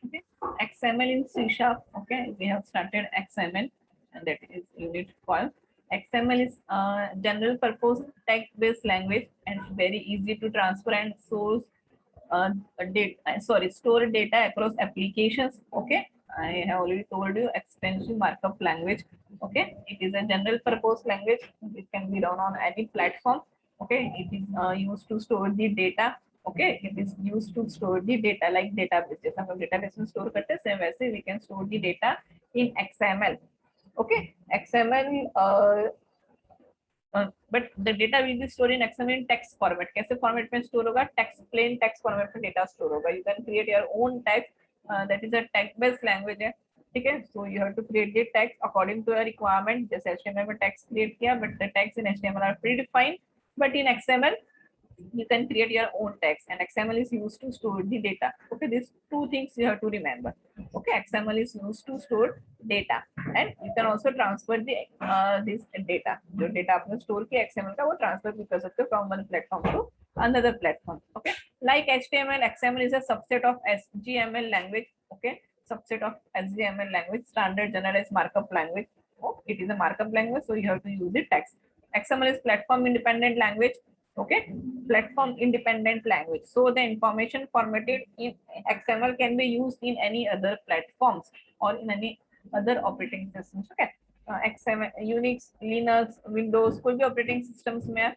Okay, XML in C Sharp. Okay, we have started XML, and that is unit 12. XML is general purpose text based language and very easy to transfer and source store data across applications. Okay, I have already told you extensive markup language. Okay, it is a general purpose language. It can be run on any platform. Okay, it is used to store the data. Okay, it is used to store the data like database. जैसे हम लोग database में store करते हैं, same वैसे we can store the data in XML. Okay, XML but the data will be stored in XML in text format. कैसे format में store होगा? Text, plain text format में data store होगा. You can create your own text. That is a text based language है. ठीक है? So you have to create the text according to your requirement. जैसे HTML में text create किया, but the text in HTML are predefined. But in XML you can create your own text, and XML is used to store the data. Okay, these two things you have to remember. Okay, XML is used to store data, and you can also transfer the this data. जो data आपने store किया XML का, वो transfer भी कर सकते हो from one platform to another platform. Okay, like HTML, XML is a subset of SGML language. Okay, subset of SGML language, standard generalized markup language. Oh, it is a markup language, so you have to use the text. XML is platform independent language. Okay, platform independent language, so the information formatted in XML can be used in any other platforms or in any other operating systems. Okay, XML Unix, Linux, Windows, कोई भी operating systems में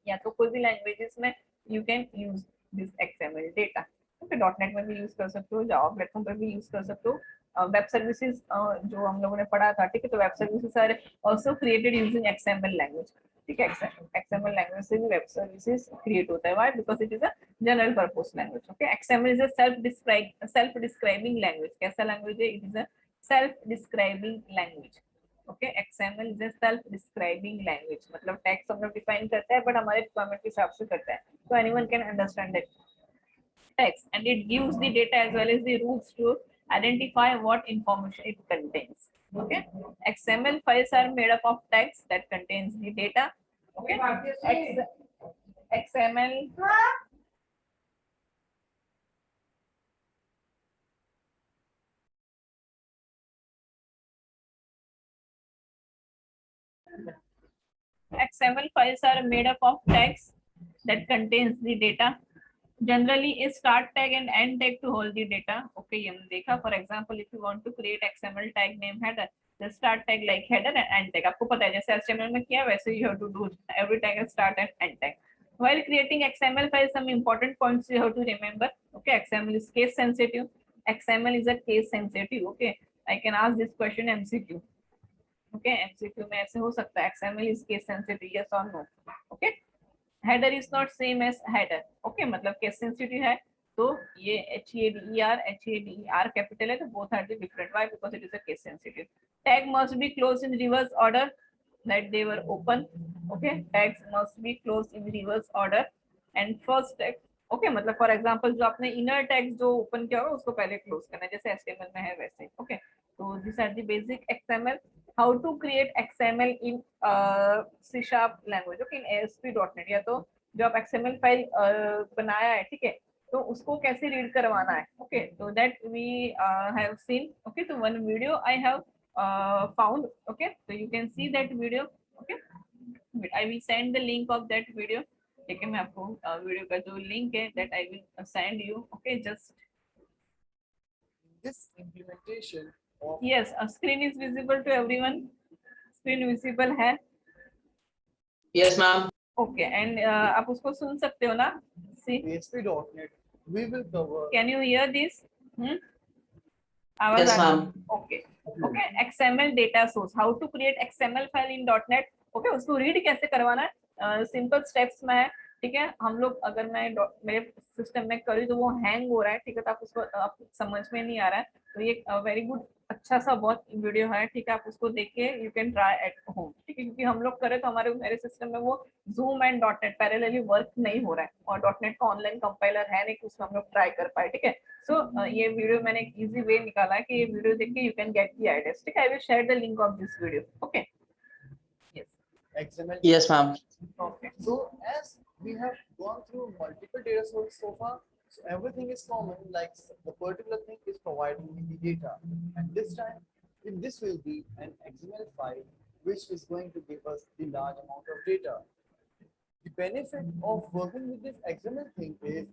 या तो कोई भी languages में you can use this XML data. Okay, .NET में भी use कर सकते हो, Java platform पर भी use कर सकते हो. वेब सर्विसेज जो हम लोगों ने पढ़ा था, ठीक है, तो web services are also created using XML language. ठीक है, XML लैंग्वेज से भी वेब सर्विसेज क्रिएट होता है. Why? Because it is a general purpose language. Okay, XML is a self describing language. कैसा लैंग्वेज है? It is a self describing language. Okay, XML is a self describing language. मतलब tags हम लोग define करते हैं, but हमारे requirement के हिसाब से करते हैं, so anyone can understand it text, and it gives the data as well as the rules to identify what information it contains. Okay, XML files are made up of text that contains the data. Okay, XML XML files are made up of text that contains the data. Generally, a start tag and end tag to hold the data. Okay, ये हमने देखा. For example, if you want to create XML tag name header, the start tag like header and end tag. आपको पता है जैसे HTML में किया वैसे you have to do every tag as start and end tag. While creating XML files, some important points you have to remember. Okay, XML is case sensitive. XML is a case sensitive. Okay, I can ask this question MCQ. Okay, MCQ में ऐसे हो सकता है. XML is case sensitive, yes or no? Okay. Header is not same as header. Okay, मतलब case sensitive है तो ये HEADER capital है, तो both are the different. Why? Because it is a case sensitive. Tag must be close in reverse order that they were open. Okay, tags must be close in reverse order and first tag. Okay, मतलब for example जो आपने inner tag जो open किया होगा उसको पहले close करना है, जैसे HTML में है वैसे. ओके, तो this are the basic XML. How to create XML in C# language. Okay, in ASP.NET. या तो जो आप XML फाइल बनाया है, ठीक है, तो उसको कैसे रीड करवाना है. ओके, तो that we have seen. Okay, तो one video I have found. Okay, तो you can see that video. Okay, I will send the link of that video. ठीक है, मैं आपको वीडियो का जो लिंक है that I will send you. Okay, just this implementation of yes, a screen is visible to everyone. Screen visible है. Yes, ma'am. Okay, and आप उसको सुन सकते हो ना? See, ASP.NET, we will cover. Can you hear this? आवाज Yes, आ रही? ma'am. Okay, okay, XML data source. How to create XML file इन .NET. ओके, उसको रीड कैसे करवाना है, सिंपल स्टेप्स में है. ठीक है, हम लोग अगर मैं मेरे सिस्टम में करी तो वो हैंग हो रहा है. ठीक है, तो आप उसको आप समझ में नहीं आ रहा है, तो ये वेरी गुड अच्छा सा बहुत वीडियो है. ठीक है, आप उसको देख के you can try at home. ठीक है, क्योंकि हम लोग करें तो हमारे मेरे सिस्टम में वो Zoom and .NET parallelly work नहीं हो रहा है, और .NET का ऑनलाइन कंपाइलर है नहीं कि उसमें हम लोग ट्राई कर पाए. ठीक है, सो ये वीडियो मैंने एक इजी वे निकाला है कि ये वीडियो देख के you can get the ideas. ठीक है, I will share the link of this video. Okay, yes, XML. Yes, ma'am. Okay. So as we have gone through multiple data sources so far, So everything is common, like the particular thing is providing me the data. And this time, if this will be an XML file, which is going to give us the large amount of data. The benefit of working with this XML thing is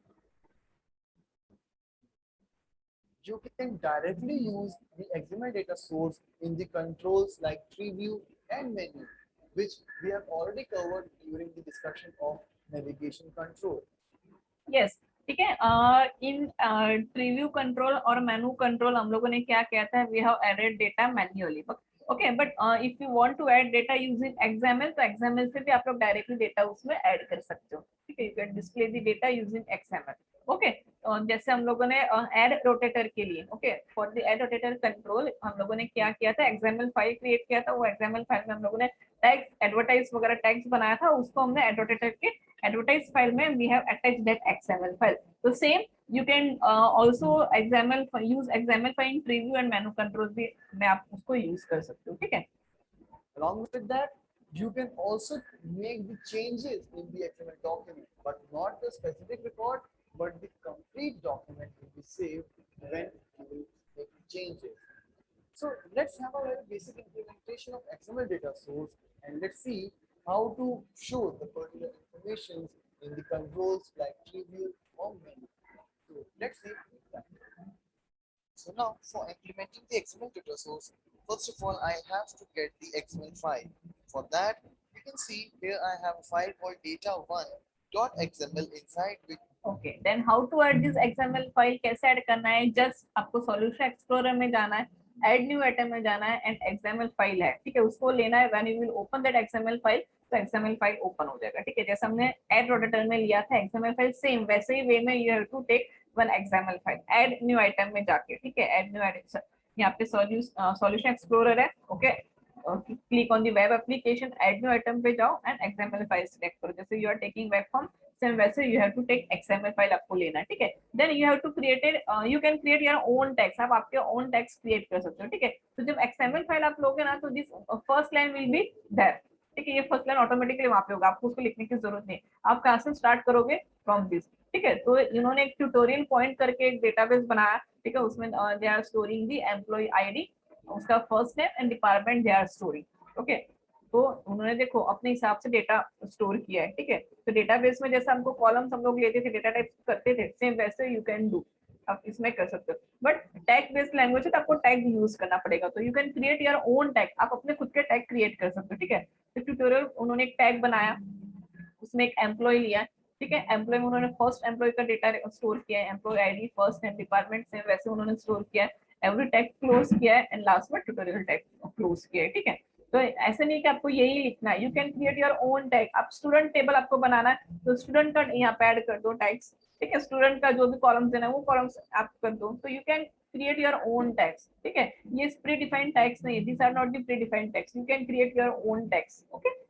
you can directly use the XML data source in the controls like tree view and menu, which we have already covered during the discussion of navigation control. Yes, ठीक है। इन preview control और मेनू control हम लोगों ने क्या किया था, we have added data manually. Okay, but if you want to add data using XML, तो एक्सएमएल से भी आप लोग डायरेक्टली डेटा उसमें ऐड कर सकते हो। ठीक है, you can display the data using XML. Okay, जैसे हम लोगों ने ऐड रोटेटर के लिए, okay, for the add rotator control हम लोगों ने क्या किया था, एक्सएमएल फाइल क्रिएट किया था। वो एक्सएमएल फाइल में हम लोगों ने टैग्स, एडवर्टाइज वगैरह टैग्स बनाया था, उसको हमने ऐड रोटेटर के एडवर्टाइज फाइल में we have attached that XML file. तो same you can also use XML file in preview and menu controls भी में आप उसको use कर सकते हो। ठीक है, Along with that, you can also make the changes in the XML document, but not the specific record, but the complete document will be saved when you will make changes. So let's have a very basic implementation of XML data source, and let's see how to show the particular information in the controls like preview or menu. So let's see that. So now for implementing the XML data source, first of all, I have to get the XML file. For that, you can see here I have a file called data1.xml inside which okay, then how to add this XML file, कैसे add करना है, just आपको solution explorer में जाना है, add new item में जाना है एंड XML फाइल है। ठीक है, उसको लेना है। When you will open that XML file, तो XML फाइल ओपन हो जाएगा। ठीक है, जैसे हमने ऐड रोटेटर में लिया था XML फाइल, सेम वैसे ही वे में you have to take one XML file, add new item में जाके। ठीक है, ऐड न्यू आइटम, यहाँ पे सॉल्यूशन एक्सप्लोरर है। Okay, click on the web application, add new item पे जाओ एंड XML फाइल सिलेक्ट करो। जैसे you are taking web form, same वैसे you have to take XML file आपको लेना है। ठीक है, then you have to created, you can create your own text, आप आपके ओन टेक्स्ट क्रिएट कर सकते हो। ठीक है, तो जब XML फाइल आप लोगे ना, तो this first line will be there. ठीक है, ये फर्स्ट लाइन ऑटोमेटिकली वहां पे होगा, आपको उसको लिखने की जरूरत नहीं। आप कहाँ से स्टार्ट करोगे, फ्रॉम दिस। ठीक है, तो इन्होंने एक ट्यूटोरियल पॉइंट करके एक डेटाबेस बनाया। ठीक है, उसमें they are storing the employee ID, उसका first name and department they are storing. Okay, तो उन्होंने देखो अपने हिसाब से डेटा स्टोर किया है। ठीक है, तो डेटाबेस में जैसे हमको कॉलम्स हम लोग लेते थे, डेटा टाइप करते थे, सेम वैसे यू कैन डू, आप इसमें कर सकते हो। बट टैग बेस्ड लैंग्वेज है तो आपको टैग यूज करना पड़ेगा। तो you can create your own tag, आप अपने खुद के टैग क्रिएट कर सकते हो। ठीक है, तो ट्यूटोरियल उन्होंने एक टैग बनाया, उसमें एक एम्प्लॉय लिया। ठीक है, एम्प्लॉय में उन्होंने फर्स्ट एम्प्लॉय का डेटा स्टोर किया है, employee ID, first name, department से वैसे उन्होंने स्टोर किया है, एवरी टैग क्लोज किया है एंड लास्ट में ट्यूटोरियल टैग क्लोज किया है। ठीक है, तो ऐसे नहीं कि आपको यही लिखना है, you can create your own tag. आप स्टूडेंट टेबल आपको बनाना है, तो स्टूडेंट का यहाँ पे ऐड कर दो टैग्स। ठीक है, स्टूडेंट का जो भी कॉलम्स देना है वो कॉलम्स आप कर दो, तो you can create your own tags. ठीक है, ये प्री डिफाइंड टैग्स नहीं है, this are not the predefined tags, you can create your own tags. Okay,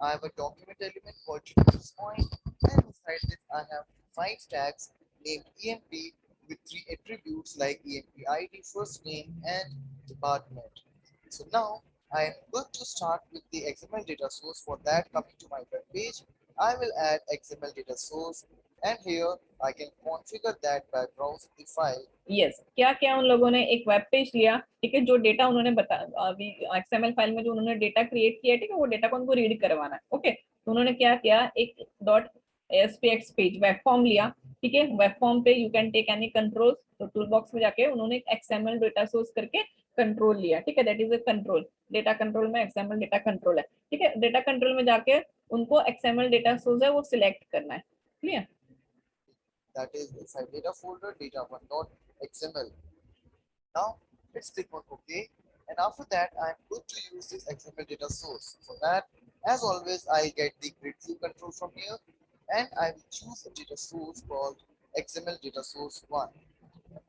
I have a document element called details point, and inside this I have 5 tags named EMP with 3 attributes like EMP ID, first name, and department. So now I am going to start with the XML data source. For that, coming to my web page, I will add XML data source, and here I can configure that by browsing the file. Yes, क्या क्या उन लोगों ने एक web page लिया। ठीक है, जो डेटा उन्होंने अभी एक्सएमएल फाइल में जो उन्होंने डेटा क्रिएट किया है, ठीक है, वो डेटा को उनको रीड करवाना है। ओके, तो उन्होंने क्या किया, एक dot ASPX page web form लिया। ठीक है, वेब फॉर्म पे you can take any controls, तो टूल बॉक्स में जाके उन्होंने एक XML डेटा सोर्स करके कंट्रोल लिया। ठीक है, that is a control, data control में XML डेटा कंट्रोल है। ठीक है, डेटा कंट्रोल में जाके उनको XML डेटा सोर्स है वो सिलेक्ट करना है। Clear, That is inside data folder data1.xml. Now let's click on OK, and after that I'm going to use this XML data source. For that, as always, I get the grid view control from here, and I will choose a data source called XML data source 1.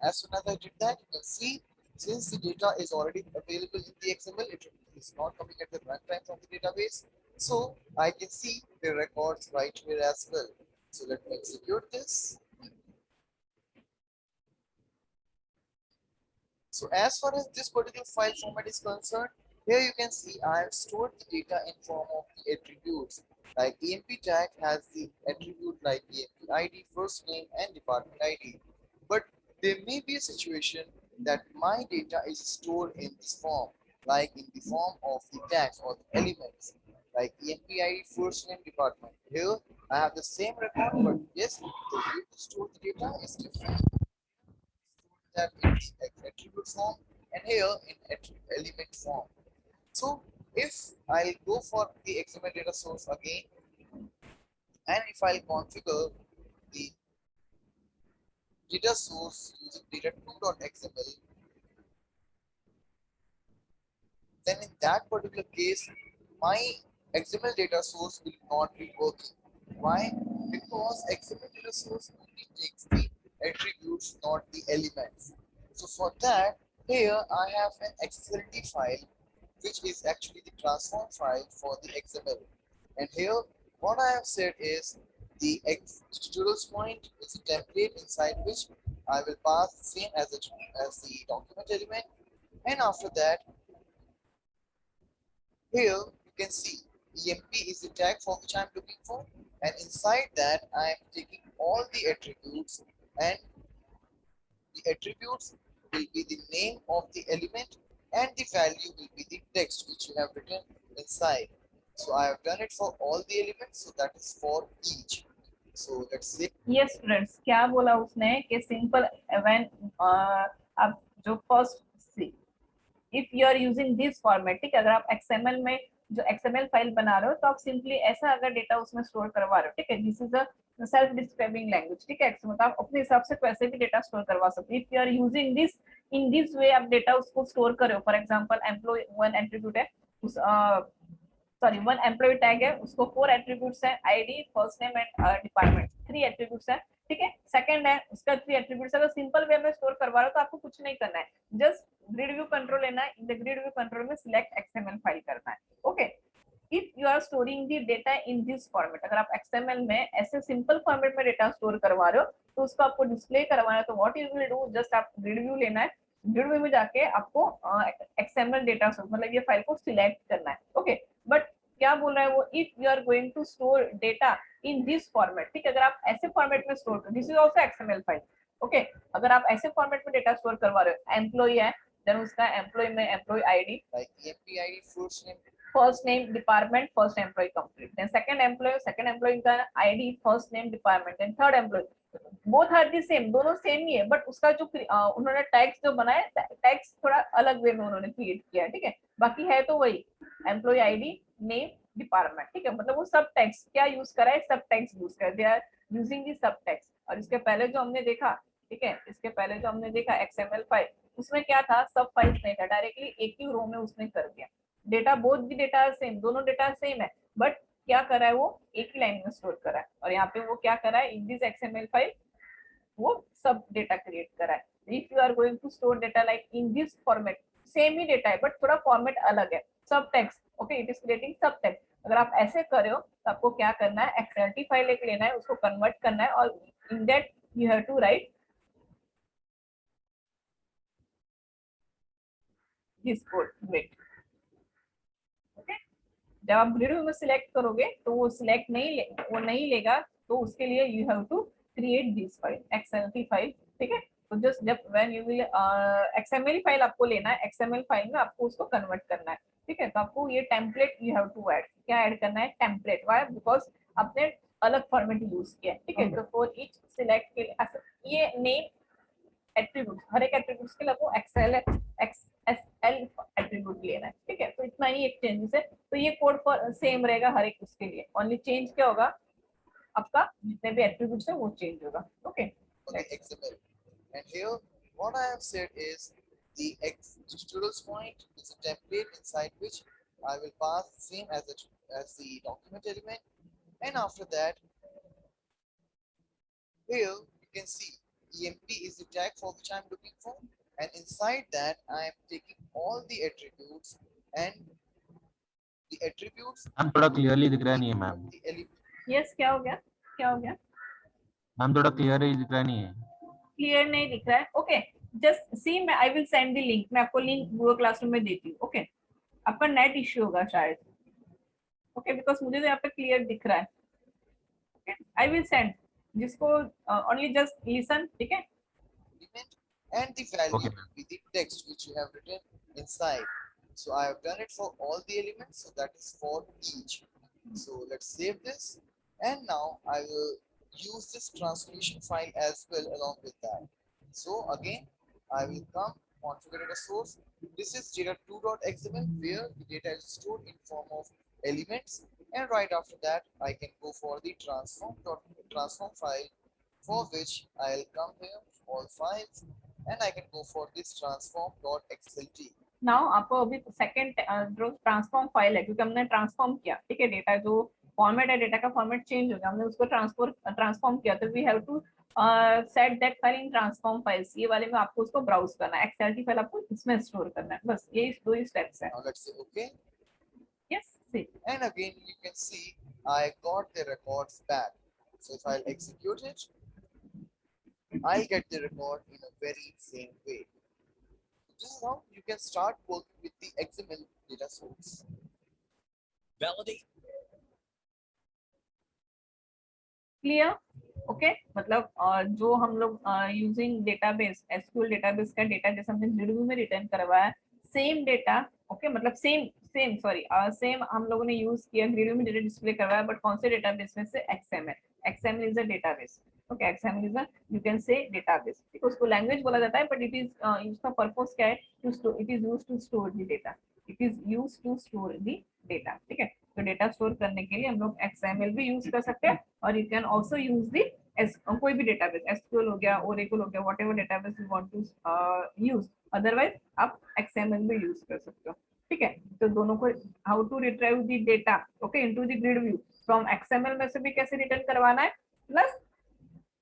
As soon as I did that, you can see since the data is already available in the XML, it is not coming at the runtime from the database. So I can see the records right here as well. So let me execute this. So as far as this particular file format is concerned, here you can see I have stored the data in form of the attributes. Like EMP tag has the attribute like EMP ID, first name, and department ID. But there may be a situation that my data is stored in this form, like in the form of the tags or the elements, like EMP ID, first name, department. Here I have the same record, but yes, the way to store the data is different. That in the attribute form, and here in element form. So if I'll go for the XML data source again, and if I'll configure the data source using data2.xml, then in that particular case, my XML data source will not be working. Why? Because XML data source only takes the attributes, not the elements. So for that, here I have an XLT file, which is actually the transform file for the XML. And here, what I have said is the tutorials point is a template inside which I will pass the same as the document element. And after that, here you can see EMP is the tag for which I'm looking for, and inside that I am taking all the attributes, and the attributes will be the name of the element and the value will be the text which you have written inside. So I have done it for all the elements, so that is for each. So let's see. Yes students, क्या बोला उसने कि simple when आप जो first see if you are using this format, ठीक है, अगर आप XML में जो XML फाइल बना रहे हो तो आप सिंपली ऐसा अगर डेटा उसमें स्टोर करवा रहे हो, ठीक है, this is a self describing language, ठीक है, मतलब आप अपने हिसाब से कैसे भी डेटा स्टोर करवा सकते हो। If you are using this in this way, आप डेटा उसको स्टोर करो, for example employee one attribute है उस सॉरी वन एम्प्लॉय टैग है, उसको 4 एट्रीब्यूट्स है, ID, first name and department, 3 attributes है, ठीक है, सेकंड है उसका 3 एट्रीब्यूट्स। अगर सिंपल वे में स्टोर करवा रहे हो तो आपको कुछ नहीं करना है, जस्ट ग्रिड व्यू कंट्रोल लेना है, in the grid view control में सिलेक्ट एक्सएमएल फाइल करना है। Okay, if you are storing the data in this format, अगर आप एक्सएमएल में ऐसे सिंपल फॉर्मेट में डेटा स्टोर करवा रहे हो तो उसको आपको डिस्प्ले करवाना है, तो what you will do, just आप ग्रिड व्यू लेना है, ग्रिड व्यू में जाके आपको एक्सएमएल डेटा सोर्स मतलब ये फाइल को सिलेक्ट करना है। ओके, बट क्या बोल रहा है वो, if you are going to store data in this format, ठीक है, अगर आप ऐसे फॉर्मेट में स्टोर करो, this is also XML file. Okay, अगर आप ऐसे फॉर्मेट में डेटा स्टोर करवा रहे हो, एम्प्लॉय है, देन उसका एम्प्लॉय में employee ID, like EMP ID, first name, department, first employee complete, then second employee का ID, first name, department, then third employee, both are the same, दोनों same ही है, बट उसका जो उन्होंने टैग्स जो बनाया, टैग्स थोड़ा अलग वे में उन्होंने क्रिएट किया है, ठीक है, बाकी है तो वही एम्प्लॉय आईडी, नेम, डिपार्टमेंट, ठीक है, मतलब वो सब टैग्स क्या यूज करा है, सब टैग्स यूज कर, दे आर यूजिंग दी सब टैग्स। और इसके पहले जो हमने देखा, ठीक है, इसके पहले जो हमने देखा एक्सएमएल फाइल, उसमें क्या था, सब फाइल्स नहीं था, डायरेक्टली एक ही रो में उसने कर दिया, data both the data same, दोनों डेटा सेम है, बट क्या करा है वो एक ही लाइन में स्टोर करा है, और यहाँ पे वो क्या करा है, इन दिस एक्सएमएल फाइल वो सब डेटा क्रिएट करा है। If you are going to store data like in this format, same ही डेटा है बट थोड़ा फॉर्मेट अलग है, subtext, okay, it is creating subtext. अगर आप ऐसे कर रहे हो तो आपको क्या करना है, एक्सएलटी फाइल एक लेना है, उसको कन्वर्ट करना है, और in that you have to write this code, wait, okay, जब आप ग्रिड व्यू में सिलेक्ट करोगे तो वो सिलेक्ट नहीं लेगा, तो उसके लिए you have to create this file, XLT file, ठीक है, तो जस्ट जब when you will XML file आपको लेना है, एक्सएमएल फाइल में आपको उसको कन्वर्ट करना है, ठीक है, तो आपको ये template you have to add, क्या ऐड करना है, टेम्पलेट, व्हाई, बिकॉज आपने अलग फॉर्मेट यूज किया है, ठीक है, तो फॉर ईच सिलेक्ट के लिए ये नेम एट्रीब्यूट, हर एक एट्रीब्यूट के लिए आपको एक्सएल एट्रीब्यूट लेना है, ठीक है, तो इतना ही एक चेंजेस है, तो ये कोड फॉर सेम रहेगा हर एक उसके लिए, ओनली चेंज क्या होगा, आपका जितने भी एट्रीब्यूट्स है वो चेंज होगा। Okay, XML. And here, what I have said is the tutorials point is a template inside which I will pass same as the document element. And after that, here you can see EMP is the tag for which I am looking for, and inside that I am taking all the attributes, and the attributes ma'am थोड़ा clearly दिख रहा नहीं है ma'am. Yes, क्या हो गया, क्या हो गया मैम, थोड़ा क्लियरली दिख रहा नहीं है। क्लियर नहीं दिख रहा है, ओके, जस्ट सी, मैं आई विल सेंड द लिंक, मैं आपको लिंक गूगल क्लासरूम में देती हूँ, ओके, आपका नेट इश्यू होगा शायद, ओके बिकॉज मुझे तो यहाँ पे क्लियर दिख रहा है. ओके आई विल सेंड जिसको ओनली जस्ट लिसन. ठीक है element and the value Okay, will be the text which you have written inside. So I have done it for all the elements, so that is for each. So let's save this, and now I will use this transformation file as well along with that. So again, I will come configure data source. This is data2.xml where the data is stored in form of elements, and right after that I can go for the transform file, for which I'll come here all files, and I can go for this transform.xlt. Now आपको अभी second जो transform file है क्योंकि हमने transform किया. ठीक है data जो फॉर्मेट है डेटा का फॉर्मेट चेंज हो गया हमने उसको ट्रांसफॉर्म किया तो we have to set that file in transform files. ये वाले में आपको उसको ब्राउज करना है. एक्सएलटी फाइल आपको इसमें स्टोर करना है. बस यही दो ही स्टेप्स है. Now let's say okay, yes see and again you can see I got the records back. So if I'll execute it, I'll get the record in a very same way. This is how you can start working with the XML data source. Validate. Clear. Okay मतलब जो हम लोग using database SQL database का data जैसे हमने grid view में return करवाया same data. Okay मतलब सेम हम लोगों ने यूज किया ग्रिड व्यू में डेटा डिस्प्ले करवाया बट कौन से डेटाबेस में से XML is a database. Okay XML is a you can say database. ठीक है उसको लैंग्वेज बोला जाता है बट इट इज इसका पर्पस क्या है to store. It is used to store the data. It is used to store the data. ठीक है तो डेटा स्टोर करने के लिए हम लोग एक्सएमएल भी यूज कर सकते हैं और you can also use the कोई भी डेटाबेस एसक्यूएल हो गया ओरेकल हो गया whatever database you want to use. Otherwise आप एक्सएमएल भी यूज कर सकते हो. ठीक है तो दोनों को how to retrieve the data okay into the grid view from XML में से भी कैसे रिटर्न करवाना है प्लस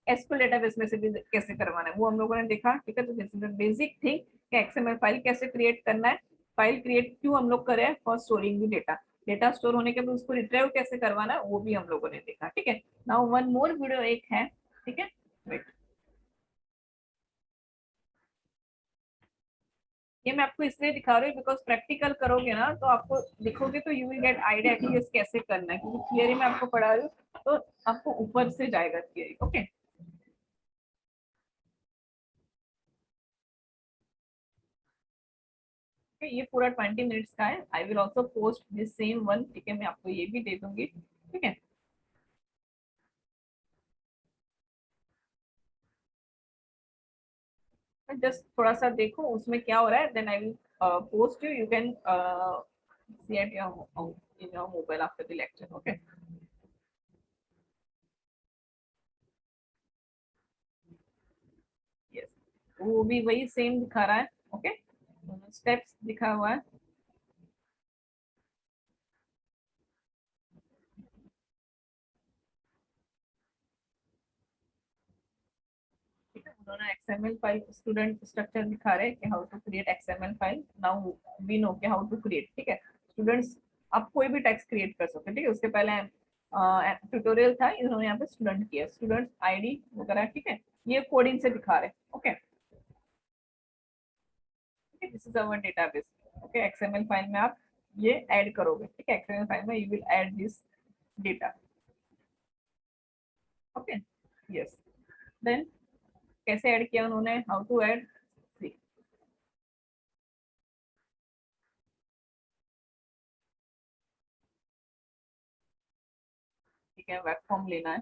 एसक्यूएल डेटाबेस में से भी कैसे करवाना है वो हम लोगों ने देखा. ठीक है तो this is the basic thing कि एक्सएमएल फाइल कैसे क्रिएट करना है. फाइल क्रिएट क्यों हम लोग करें for storing the data. Data store होने के बाद उसको रिट्रीव कैसे करवाना है वो भी हम लोगों ने देखा. ठीक है नाउ वन मोर वीडियो एक है. ठीक है वेट ये मैं आपको इसलिए दिखा रही हूँ बिकॉज प्रैक्टिकल करोगे ना तो आपको दिखोगे तो यू विल गेट आइडिया कि ये कैसे करना है क्योंकि थियरी में आपको पढ़ा रही हूँ तो आपको ऊपर से जाएगा थियरी. ओके ये पूरा 20 मिनट्स का है. I will also post this same one. ठीक है मैं आपको ये भी दे दूंगी. ठीक है जस्ट थोड़ा सा देखो उसमें क्या हो रहा है then I will post you can see at your in your mobile after the lecture. Okay yes वो भी वही सेम दिखा रहा है. ओके स्टेप्स दिखा हुआ है. उन्होंने XML फाइल स्टूडेंट स्ट्रक्चर दिखा रहे हैं कि how to create XML file. Now we know कि हाउ टू क्रिएट. ठीक है स्टूडेंट्स आप कोई भी टेक्स्ट क्रिएट कर सकते हैं. ठीक है उसके पहले ट्यूटोरियल था इन्होंने यहाँ पे स्टूडेंट किया स्टूडेंट आईडी वगैरह. ठीक है ये कोडिंग से दिखा रहे हैं. Okay this is our database. Okay XML file में आप ये ऐड करोगे. ठीक है XML फाइल में you will add this data. Okay yes then कैसे ऐड किया उन्होंने हाउ टू ऐड. ठीक है वेब फॉर्म लेना है.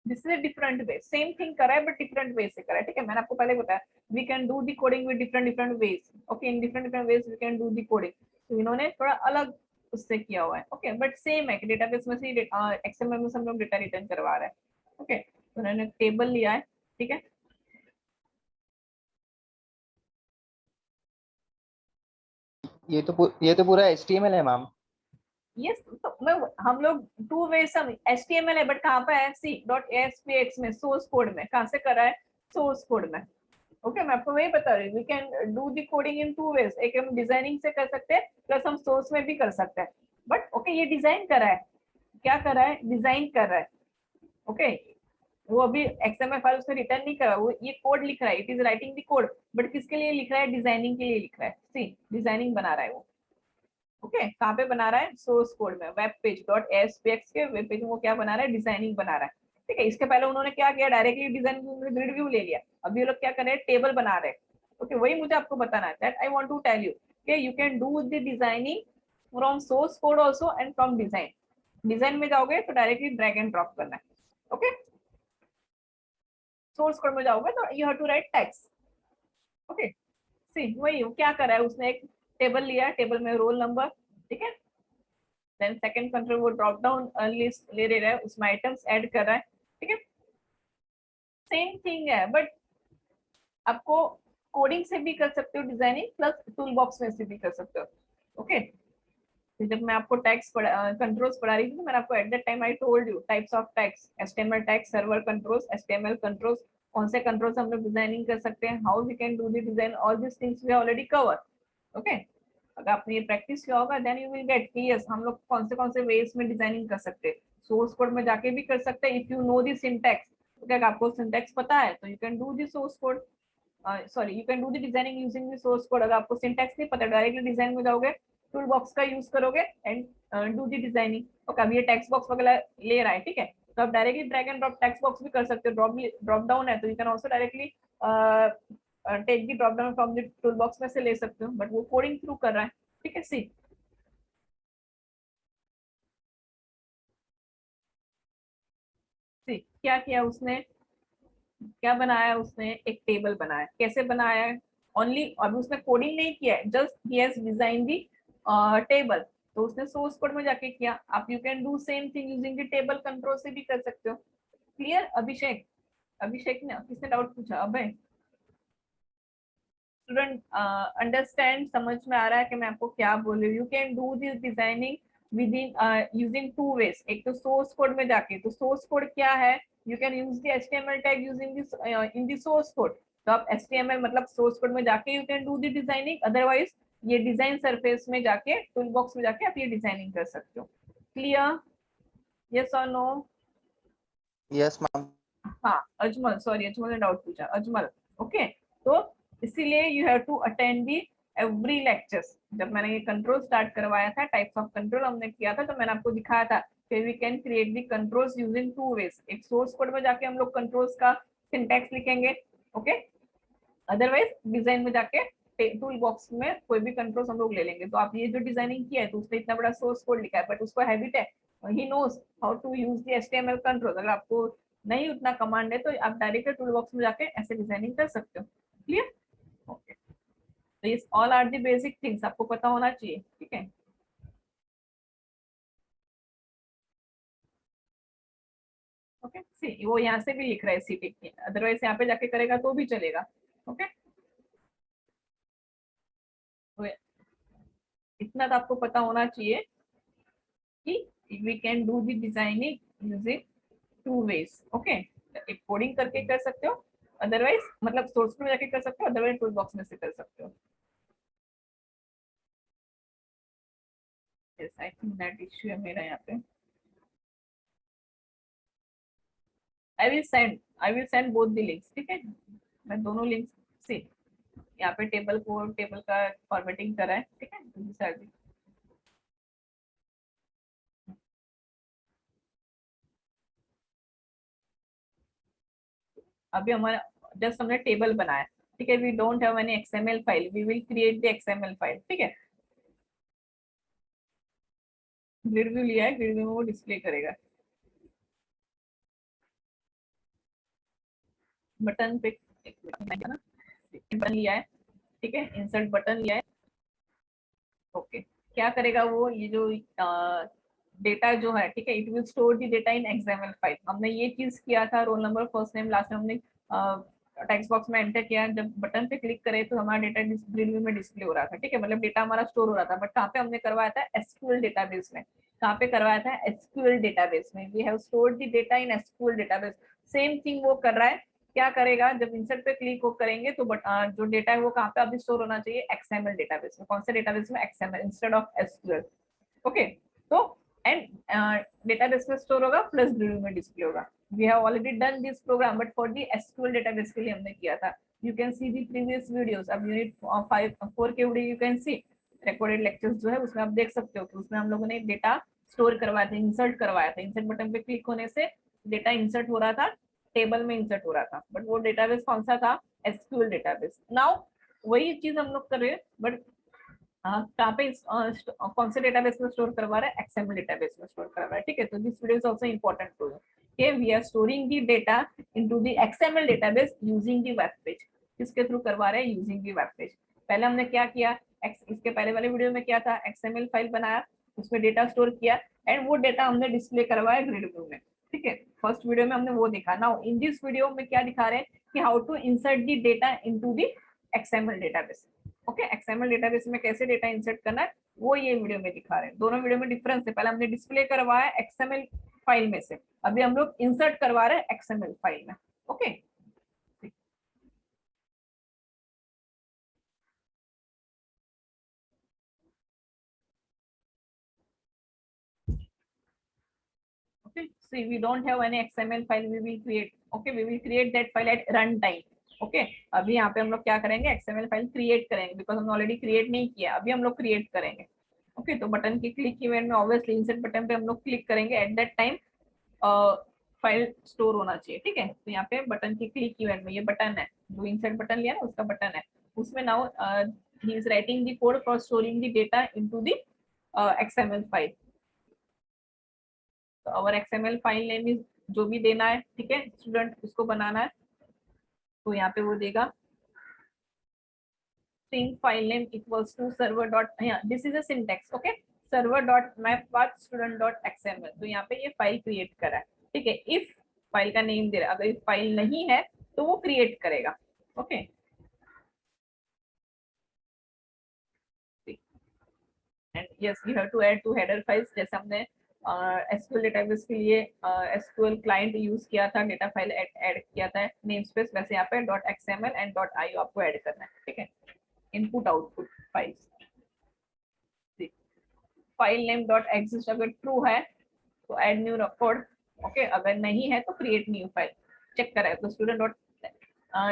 This is a different way same thing करा है बट डिफरेंट वे से करा है. ठीक है मैंने आपको पहले बताया we can do the coding with different ways. Okay in different ways we can do the coding. तो इन्होंने थोड़ा अलग उससे किया हुआ है. ओके बट सेम है कि डेटाबेस में से एक्सएमएल में से हम लोग डेटा रिटर्न करवा रहे हैं. ओके तो उन्होंने टेबल लिया है. ठीक है ये तो पूरा HTML है मैम. यस तो मैं हम लोग टू वे सब HTML है बट कहाँ पे है C.ASPX में सोर्स कोड में. कहाँ से करा है सोर्स कोड में. ओके मैं आपको वही बता रही हूँ we can do the coding in two ways. एक हम डिजाइनिंग से कर सकते हैं प्लस हम सोर्स में भी कर सकते हैं. बट ओके ये डिजाइन कर रहा है क्या कर रहा है डिजाइन कर रहा है. ओके वो अभी XML फाइल उसने रिटर्न नहीं करा, वो ये कोड लिख रहा है, it is writing the code, but किसके लिए लिख रहा है? डिजाइनिंग के लिए लिख रहा है। सी डिजाइनिंग बना रहा है वो। ओके कहाँ पे बना रहा है? सोर्स कोड में, वेब पेज डॉट एसपीएक्स के वेब पेज में वो क्या बना रहा है? डिजाइनिंग बना रहा है। ठीक है, इसके पहले उन्होंने क्या किया? डायरेक्टली डिजाइन ग्रिड व्यू ले लिया। अभी ये लोग क्या कर रहे हैं? टेबल बना रहे हैं। ओके वही मुझे आपको बताना है, that I want to tell you कि you can do the designing from source code also and from design. Design में जाओगे तो डायरेक्टली ड्रैग एंड ड्रॉप करना है। ओके सोर्स कोड में जाओगे तो you have to write text. Okay see वही क्या कर रहा है? उसने एक टेबल लिया, टेबल में रोल नंबर, ठीक है, देन सेकंड कंट्रोल वो ड्रॉप डाउन लिस्ट ले रहा है, उसमें आइटम्स ऐड कर रहा है। ठीक है सेम थिंग है, बट आपको कोडिंग से भी कर सकते हो डिजाइनिंग, प्लस टूल बॉक्स में से भी कर सकते हो। ओके जब मैं आपको टैग्स कंट्रोल्स पढ़ा रही थी तो मैंने आपको at that time I told you types of tags, HTML tags, server controls, HTML controls, कौन से कंट्रोल्स हम लोग डिजाइनिंग कर सकते हैं, how we can do the design, all this things we already cover. Okay अगर आपने ये प्रैक्टिस किया होगा देन यू विल गेट कि यस हम लोग कौन से वेज में डिजाइनिंग कर सकते हैं। सोर्स कोड में जाके भी कर सकते हैं if you know the syntax. Okay अगर आपको सिंटैक्स पता है तो you can do the source code, sorry you can do the designing using the source code. अगर आपको सिंटैक्स नहीं पता डायरेक्टली डिजाइन में जाओगे, टूल बॉक्स का यूज करोगे and do the designing. Okay अब ये टेक्स्ट बॉक्स वगैरह ले रहा है, ठीक है, तो आप directly drag and drop text box भी कर सकते हो। ड्रॉप डाउन है तो you can also directly take the drop down from the toolbox में से ले सकते हो, बट वो कोडिंग थ्रू कर रहा है। ठीक है सी सी क्या किया उसने? क्या बनाया उसने? एक टेबल बनाया। कैसे बनाया है? ओनली अभी उसने कोडिंग नहीं किया है, just he has design the table. तो उसने सोर्स कोड में जाके किया। आप you can do same thing using the table control से भी कर सकते हो। क्लियर अभिषेक? अभिषेक ने किसने डाउट पूछा? अभय स्टूडेंट अंडरस्टैंड, समझ में आ रहा है कि मैं आपको क्या बोल रही हूँ? You can do this designing with in using two ways. एक तो सोर्स कोड में जाके, तो सोर्स कोड क्या है? You can use the HTML tag using this in the source code. तो आप HTML मतलब सोर्स कोड में जाके you can do the designing, otherwise ये डिजाइन सरफेस में जाके टूल बॉक्स में जाके आप ये डिजाइनिंग कर सकते हो। क्लियर? यस और नो? Yes, ma'am. हाँ अजमल, सॉरी अजमल ने डाउट पूछा। अजमल ओके तो इसीलिए you have to attend the every lectures. जब मैंने ये कंट्रोल स्टार्ट करवाया था, टाइप्स ऑफ कंट्रोल हमने किया था, तो मैंने आपको दिखाया था कि we can create the controls using two ways. एक सोर्स कोड में जाके हम लोग कंट्रोल्स का सिंटैक्स लिखेंगे, ओके, अदरवाइज डिजाइन में जाके टूल बॉक्स में कोई भी कंट्रोल्स हम लोग ले लेंगे। तो आप ये जो डिजाइनिंग किया है तो उसने इतना बड़ा सोर्स कोड लिखा है, बट उसको हैबिट है, he knows how to use the HTML control. अगर आपको नहीं उतना कमांड है तो आप डायरेक्ट टूल बॉक्स में जाके ऐसे डिजाइनिंग कर सकते हो। क्लियर? ओके तो ये all are the basic things आपको पता होना चाहिए। ठीक है ओके सी वो यहाँ से भी लिख रहा है सीटिंग, अदरवाइज यहाँ पे जाके करेगा तो भी चलेगा। ओके तो इतना तो आपको पता होना चाहिए कि we can do the designing using two ways. Okay एक कोडिंग करके कर सकते हो, अदरवाइज मतलब सोर्स में जाके कर सकते हो, अदरवाइज टूल बॉक्स में से कर सकते हो। Yes I think that issue है मेरा यहाँ पे। आई will send both the links. ठीक है मैं दोनों लिंक्स से यहाँ पे टेबल का फॉर्मेटिंग करा है। ठीक है अभी हमारा जस्ट हमने टेबल बनाया। ठीक है we don't have any XML file, we will create the XML file. ठीक है ग्रिड व्यू लिया है, ग्रिड व्यू में वो डिस्प्ले करेगा। बटन पे बटन लिया है, ठीक है इंसर्ट बटन लिया है। ओके क्या करेगा वो? ये जो डेटा जो है, ठीक है, it will store the data in XML file. हमने ये चीज किया था, roll number, first name, last name हमने टेक्स्ट बॉक्स में एंटर किया। जब बटन पे क्लिक करे तो हमारा डेटा ग्रिड व्यू में डिस्प्ले हो रहा था। ठीक है मतलब डेटा हमारा स्टोर हो रहा था, बट कहाँ पे हमने करवाया था? SQL डेटाबेस में। कहाँ पे करवाया था? SQL डेटाबेस में। We have stored the data in SQL database. Same thing वो कर रहा है। क्या करेगा? जब इंसर्ट पे क्लिक करेंगे तो जो डेटा है वो कहाँ पे अभी स्टोर होना चाहिए? XML डेटाबेस में। कौन से डेटाबेस में? XML instead of SQL। Okay तो एंड डेटाबेस में स्टोर होगा प्लस ग्रिड में डिस्प्ले होगा। we have already done this program, but for the SQL database के लिए हमने किया था. You can see the previous videos. अब यूनिट 4 के video you can see recorded lectures जो है उसमें आप देख सकते हो कि उसमें हम लोगों ने डेटा स्टोर करवाया था, इंसर्ट करवाया था. इंसर्ट बटन पे क्लिक होने से डेटा इंसर्ट हो रहा था, टेबल में इंसर्ट हो रहा था. बट वो डेटाबेस कौन सा था? SQL database. नाउ वही चीज हम लोग कर रहे हैं, बट कहाँ पे कौन से डेटाबेस में स्टोर करवा रहा है? XML डेटाबेस में स्टोर करवा रहा है. ठीक है, तो this video is also important to you. Okay, we are storing the data into the XML database using the web page. किसके थ्रू करवा रहे हैं? Using the web page. पहले हमने क्या किया? इसके पहले वाले वीडियो में क्या था? XML फाइल बनाया, उसमें डेटा स्टोर किया एंड वो डेटा हमने डिस्प्ले करवाया ग्रिड व्यू में. ठीक है, फर्स्ट वीडियो में हमने वो देखा. नाउ इन दिस वीडियो में क्या दिखा रहे हैं कि how to insert the data into the XML database. Okay, XML database में कैसे डेटा इंसर्ट करना है वो ये वीडियो में दिखा रहे हैं. दोनों वीडियो में डिफरेंस है. पहले हमने डिस्प्ले करवाया XML फाइल में से, अभी हम लोग इंसर्ट करवा रहे हैं XML फाइल में. Okay, okay, see we don't have any XML file, we will create. Okay, we will create that file at run time. Okay, अभी यहाँ पे हम लोग क्या करेंगे? XML फाइल क्रिएट करेंगे, बिकॉज हमने ऑलरेडी क्रिएट नहीं किया, अभी हम लोग क्रिएट करेंगे. ओके, तो बटन की क्लिक इवेंट में ऑब्वियसली इंसर्ट बटन पे हम लोग क्लिक करेंगे. Eight that time file store होना चाहिए. ठीक है, तो यहाँ पे बटन की क्लिक इवेंट में ये बटन है, जो इंसर्ट बटन लिया ना उसका बटन है, उसमें now he is writing the code for storing the data into the XML file. तो अवर XML फाइल नेम इज जो भी देना है. ठीक है, स्टूडेंट उसको बनाना है, तो यहाँ पे वो देगा string file name equals to server dot, yeah, this is a syntax. okay, server dot map path student dot xml. तो यहाँ पे ये फाइल क्रिएट करा है. ठीक है, इफ फाइल का नेम दे रहा है, अगर इफ फाइल नहीं है तो वो क्रिएट करेगा. Okay, and yes you have to add two header files. जैसे हमने SQL डेटाबेस के लिए SQL क्लाइंट यूज किया था, डेटा फाइल ऐड किया था नेम स्पेस, वैसे यहाँ पे .xml एंड .io आपको ऐड करना है. ठीक है, input output files. File name .exist अगर ट्रू है तो ऐड न्यू रिकॉर्ड. ओके, अगर नहीं है तो क्रिएट न्यू फाइल. चेक करें तो student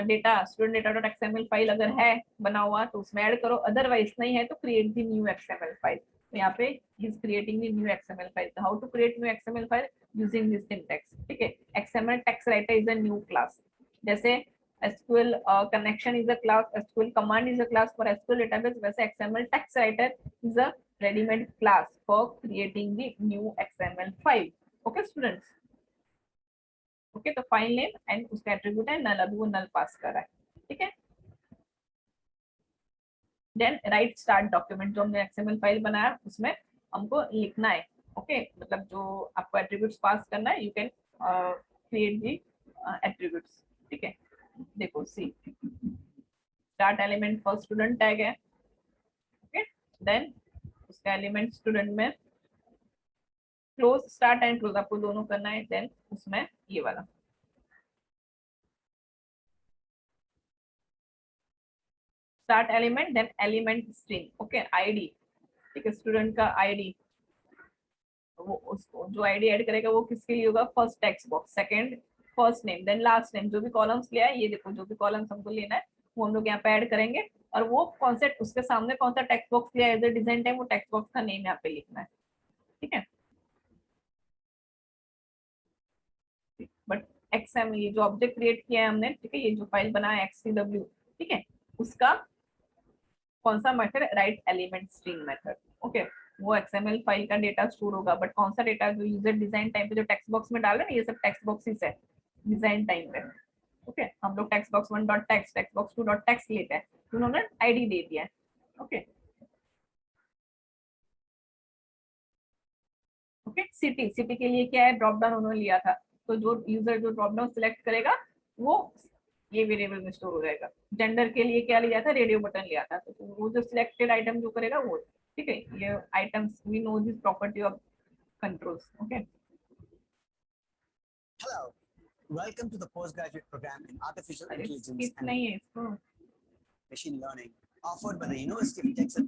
data dot XML file अगर है बना हुआ तो उसमें ऐड करो, अदरवाइज नहीं है तो create the new XML file. तो यहाँ पे is creating the new XML file. How to create new XML file? Using this syntax. ठीक है, XML text writer is a new class. जैसे SQL connection is a class, SQL command is a class for SQL database, वैसे XML text writer is a ready-made class for creating the new XML file. Okay students, okay, तो file name and उसका attribute है नल, अभी वो नल पास कर रहा है. ठीक है, देन राइट स्टार्ट डॉक्यूमेंट, जो हमने XML फाइल बनाया उसमें हमको लिखना है. ओके, मतलब जो आपको एट्रीब्यूट्स पास करना है, you can create the attributes. ठीक है, देखो see start element first student tag है. ओके, देन उसका एलिमेंट स्टूडेंट में क्लोज स्टार्ट एंड क्लोज आपको दोनों करना है. देन उसमें ये वाला start element, then element string. Okay, ID. ठीक है, स्टूडेंट का आईडी, वो उसको जो आईडी ऐड करेगा वो किसके लिए होगा? First text box, second first name, then last name. जो भी कॉलम्स लिया है, ये देखो जो भी कॉलम्स हमको लेना है वो हम लोग यहाँ पे ऐड करेंगे. और वो कौन सा उसके सामने कौन सा टेक्स्ट बॉक्स लिया है एज अ डिजाइन टाइम, वो टेक्स्ट बॉक्स का नेम यहाँ पे लिखना है. ठीक है, बट XML ये जो ऑब्जेक्ट क्रिएट किया है हमने, ठीक है, ये जो फाइल बना है XTW, ठीक है, उसका कौन सा method? Right element string method. Okay, वो XML फाइल का डेटा स्टोर होगा, बट कौन सा डेटा? जो यूजर डिजाइन टाइम पे जो टेक्स्ट बॉक्स में डाल रहे हैं, ये सब टेक्स्ट बॉक्सेस है डिजाइन टाइम पे. ओके, हम लोग text box 1 dot text, text box 2 dot text लेते हैं, तो उन्होंने आईडी दे दिया है. ओके, ओके, सिटी, सिटी के लिए क्या है? ड्रॉप डाउन उन्होंने लिया था, तो जो यूजर जो ड्रॉप डाउन सिलेक्ट करेगा वो ये वेरिएबल में स्टोर हो जाएगा. जेंडर के लिए क्या लिया था? रेडियो बटन लिया था, तो वो जो सिलेक्टेड आइटम जो करेगा वो. ठीक है, ये items we know this property of controls. Okay, Hello, welcome to the postgraduate program in Artificial अरे Intelligence skip and नहीं है इसको. Machine Learning offered by the University of Texas.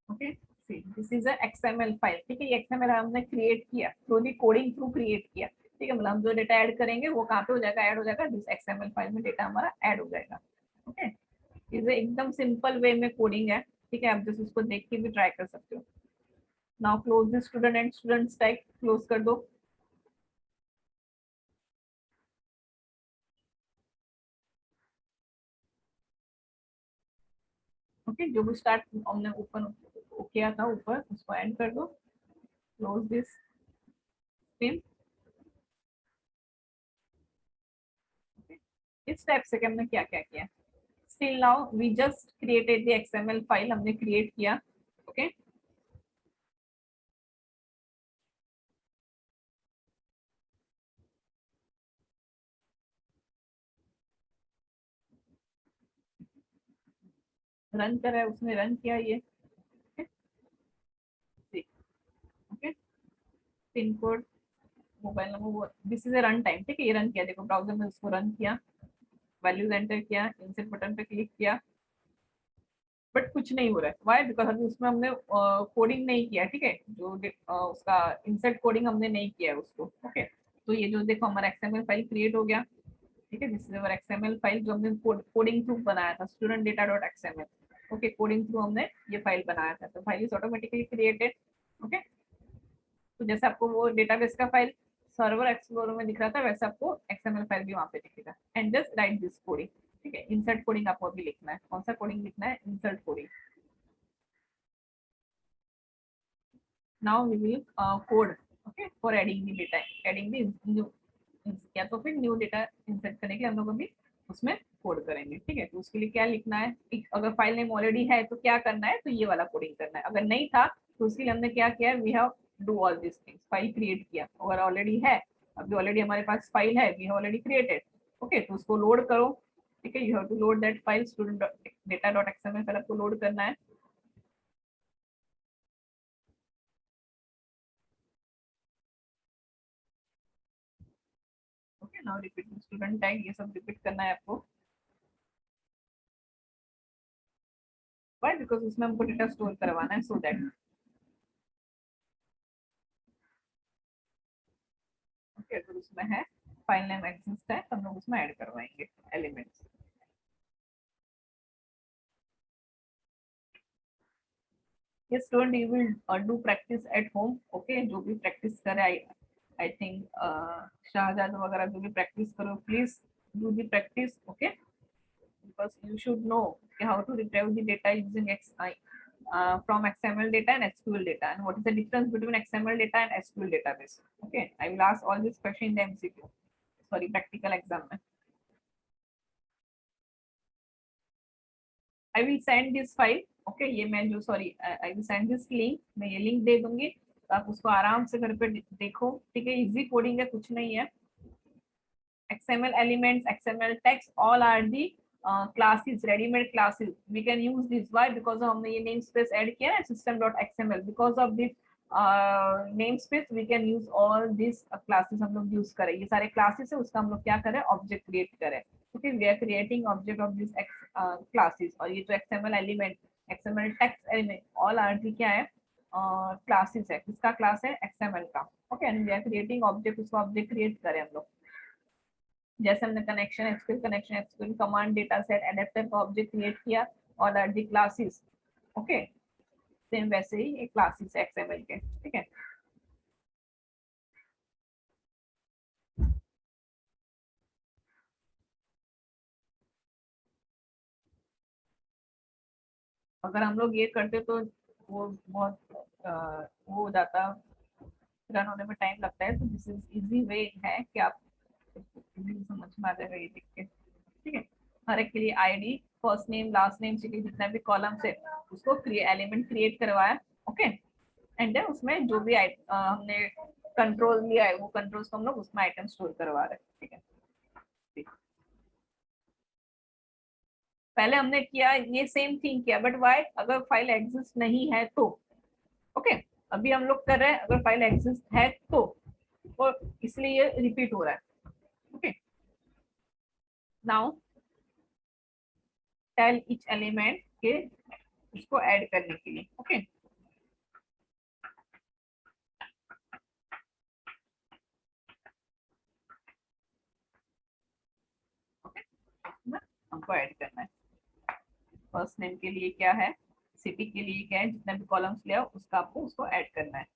Okay, see this is a XML file, ठीक है। ये XML हमने create किया through the coding through create किया, ठीक है। मतलब हम जो डेटा ऐड करेंगे वो कहाँ पे हो जाएगा, ऐड हो जाएगा दिस XML फाइल में, डेटा हमारा ऐड हो जाएगा। ओके, ये एकदम सिंपल वे में कोडिंग है, ठीक है। आप जस्ट उसको देख के भी ट्राई कर सकते हो। Now close this student and students tag close कर दो। ओके, जो भी स्टार्ट हमने ओपन किया था ऊपर उसको एंड कर दो। Close this screen. इस टाइप से हमने क्या क्या किया। Still now we just created the XML file, हमने क्रिएट किया। ओके, रन कर रहा है, उसने रन किया ये। Okay, pin code, mobile number, this is a run time, ठीक है। ये रन किया, देखो ब्राउजर में उसको रन किया, वैल्यूज एंटर किया, इंसर्ट बटन पे क्लिक किया, बट कुछ नहीं हो रहा है। वाई? बिकॉज अभी उसमें हमने कोडिंग नहीं किया, ठीक है। जो उसका इंसर्ट कोडिंग हमने नहीं किया है उसको। ओके, तो ये जो देखो हमारा XML फाइल क्रिएट हो गया, ठीक है। This is our XML file जो हमने कोडिंग थ्रू बनाया था, student data dot XML। Okay, coding through हमने ये फाइल बनाया था, तो file is automatically created. Okay, तो जैसे आपको वो डेटाबेस का फाइल सर्वर एक्सप्लोरर में दिख रहा था, वैसे आपको XML फाइल भी वहाँ पे दिखेगा। And just right this coding, ठीक है। इंसर्ट कोडिंग आपको अभी लिखना है। कौन सा कोडिंग लिखना है? Insert coding. Now we will code, okay, for adding the data, adding the new, या तो फिर न्यू डेटा इंसर्ट करने के लिए हम लोग अभी उसमें कोड करेंगे, ठीक है। तो उसके लिए क्या लिखना है, अगर फाइल नेम ऑलरेडी है तो क्या करना है, तो ये वाला कोडिंग करना है। अगर नहीं था तो उसके लिए हमने क्या किया, we have do all this things, file create किया। अगर ऑलरेडी है, अभी ऑलरेडी हमारे पास फाइल है, we have already created. Okay, तो उसको लोड करो, ठीक है। You have to load that file, student data dot XML file आपको लोड करना है। Okay, now repeat student tag, ये सब रिपीट करना है आपको। व्हाई? बिकॉज उसमें हमको डेटा स्टोर करवाना है, सो दैट। ओके, अगर उसमें है फाइल नेम एग्जिस्ट है तो हम लोग उसमें ऐड करवाएंगे एलिमेंट्स। ये student you will do practice at home. Okay, जो भी प्रैक्टिस करे, आई थिंक शाहजाद वगैरह जो भी प्रैक्टिस करो, please do the practice. Okay, because you should know how to retrieve the data using from XML data and SQL data, and what is the difference between XML data and SQL database. Okay, I will ask all this question in the MCQ, sorry, practical exam. I will send this file. Okay, ये मैं जो I will send this link, मैं ये link दे दूंगी, तो आप उसको आराम से घर पे देखो, ठीक है। इजी कोडिंग है, कुछ नहीं है। XML elements, XML text, all are the classes, ready-made classes. We can use this. Why? Because हमने ये namespace add किया है system.xml. Because of this namespace, we can use all these classes. हम लोग use करें, ये सारे classes है, उसका हम लोग क्या करें, object create करें। Okay, we are creating object of these classes. और ये जो XML element, XML text element, all are the क्या है, classes है। किसका class है? XML का। Okay, and we are creating object, उसको object create करें हम लोग। जैसे हमने connection SQL command data set adapter का ऑब्जेक्ट क्रिएट किया और add the classes. Okay, same वैसे ही एक क्लासेस एक्सएमएल के, ठीक है। अगर हम लोग ये करते तो वो बहुत वो हो जाता, रन होने में टाइम लगता है। तो दिस इज इजी वे है कि आप समझ में आ जाएगा ये देख के, ठीक है। हर एक के लिए ID, first name, last name, city, जितना भी कॉलम से उसको एलिमेंट क्रिएट करवाया। ओके, एंड देन उसमें जो भी हमने कंट्रोल लिया है वो कंट्रोल्स को हम लोग उसमें आइटम स्टोर करवा रहे हैं, ठीक है। पहले हमने किया ये सेम थिंग किया, बट वाई? अगर फाइल एग्जिस्ट नहीं है तो। ओके, अभी हम लोग कर रहे हैं अगर फाइल एग्जिस्ट है तो, और इसलिए ये रिपीट हो रहा है। Okay, now tell each element के उसको ऐड करने के लिए। ओके, हमको ऐड करना है। फर्स्ट नेम के लिए क्या है, सिटी के लिए क्या है, जितना भी कॉलम्स लिया उसका आपको उसको ऐड करना है।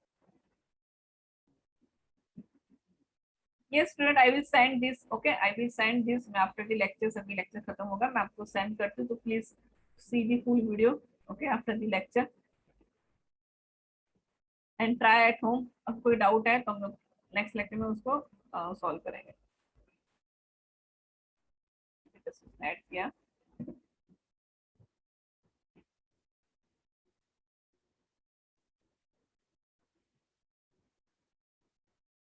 Yes student, I will send this. Okay, I will send this. मैं after the lecture, सभी lecture खत्म होगा मैं आपको send करती हूँ, तो please see the full video. Okay, after the lecture and try at home. अब कोई डाउट है तो हम लोग नेक्स्ट लेक्चर में उसको सॉल्व करेंगे। ऐड किया।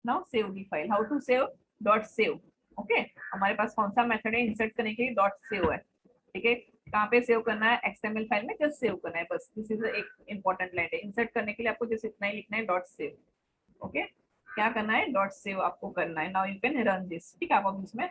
Now save the file. How to save, dot save. Okay, हमारे पास कौन सा मेथड है इंसर्ट करने के लिए, डॉट सेव है। ठीक है, कहाँ पे सेव करना है, एक्सएमएल फाइल में जस्ट सेव करना है बस। दिस इज एक इंपॉर्टेंट लाइन है। इंसर्ट करने के लिए आपको जस्ट इतना ही लिखना है, डॉट सेव। ओके, क्या करना है, डॉट सेव आपको करना है। Now you can run this. ठीक है, आप अब इसमें